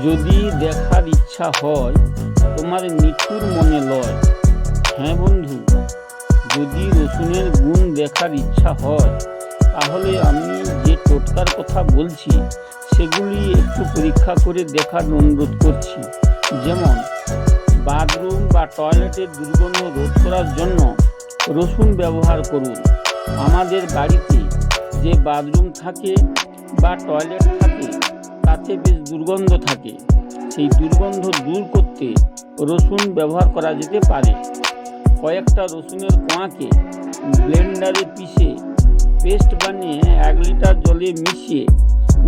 যদি দেখার ইচ্ছা হয় তোমার নিঠুর মনে লয়। হ্যাঁ বন্ধু, যদি রসুনের গুণ দেখার ইচ্ছা হয় তাহলে আমি যে টোটকার কথা বলছি সেগুলি একটু পরীক্ষা করে দেখার অনুরোধ করছি। যেমন বাথরুম বা টয়লেটের দুর্গন্ধ রোধ করার জন্য রসুন ব্যবহার করুন। আমাদের বাড়িতে যে বাথরুম থাকে বা টয়লেট থাকে তাতে বেশ দুর্গন্ধ থাকে, সেই দুর্গন্ধ দূর করতে রসুন ব্যবহার করা যেতে পারে। কয়েকটা রসুনের কোয়াকে ব্লেন্ডারে পিষে পেস্ট বানিয়ে 1 লিটার জলে মিশিয়ে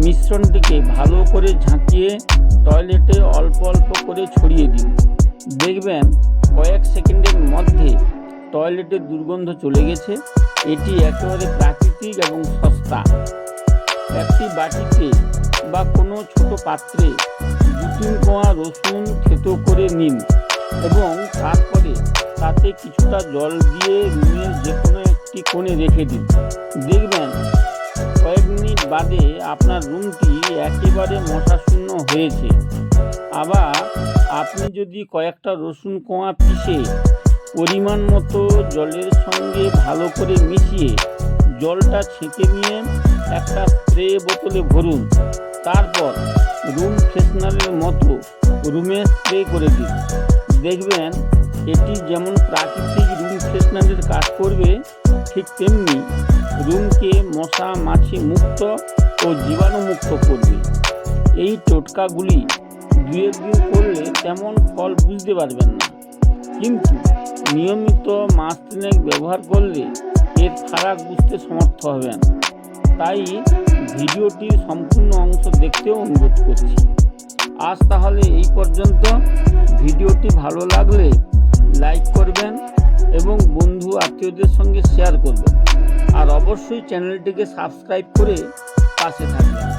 মিশ্রণটিকে ভালো করে ঝাঁকিয়ে টয়লেটে অল্প অল্প করে ছড়িয়ে দিন। দেখবেন কয়েক সেকেন্ডের মধ্যে টয়লেটের দুর্গন্ধ চলে গেছে। এটি একেবারে প্রাকৃতিক এবং সস্তা। একটি বাটিতে বা কোনো ছোট পাত্রে 2-3 কোয়া রসুন থেতো করে নিন এবং তারপরে তাতে কিছুটা জল দিয়ে রুমের যে কোনো একটি কোণে রেখে দিন। দেখবেন কয়েক মিনিট বাদে আপনার রুমটি একেবারে মশাশূন্য হয়েছে। আবার আপনি যদি কয়েকটা রসুন কোয়া পিষে পরিমাণ মতো জলের সঙ্গে ভালো করে মিশিয়ে জলটা ছেঁকে নিয়ে একটা স্প্রে বোতলে ভরুন, তারপর রুম ফ্রেশনারের মতো রুমে স্প্রে করে দিন। দেখবেন এটি যেমন প্রাকৃতিক রুম ফ্রেশনারের কাজ করবে, ঠিক তেমনি রুমকে মশা মাছি মুক্ত ও জীবাণুমুক্ত করবে। এই টোটকাগুলি 2-1 দিন করলে তেমন ফল বুঝতে পারবেন না, কিন্তু নিয়মিত মাস 3 ব্যবহার করলে এর ফারাক বুঝতে সমর্থ হবেন। তাই ভিডিওটির সম্পূর্ণ অংশ দেখতেও অনুরোধ করছি। আজ তাহলে এই পর্যন্ত। ভিডিওটি ভালো লাগলে লাইক করবেন এবং বন্ধু আত্মীয়দের সঙ্গে শেয়ার করবেন, আর অবশ্যই চ্যানেলটিকে সাবস্ক্রাইব করে পাশে থাকবেন।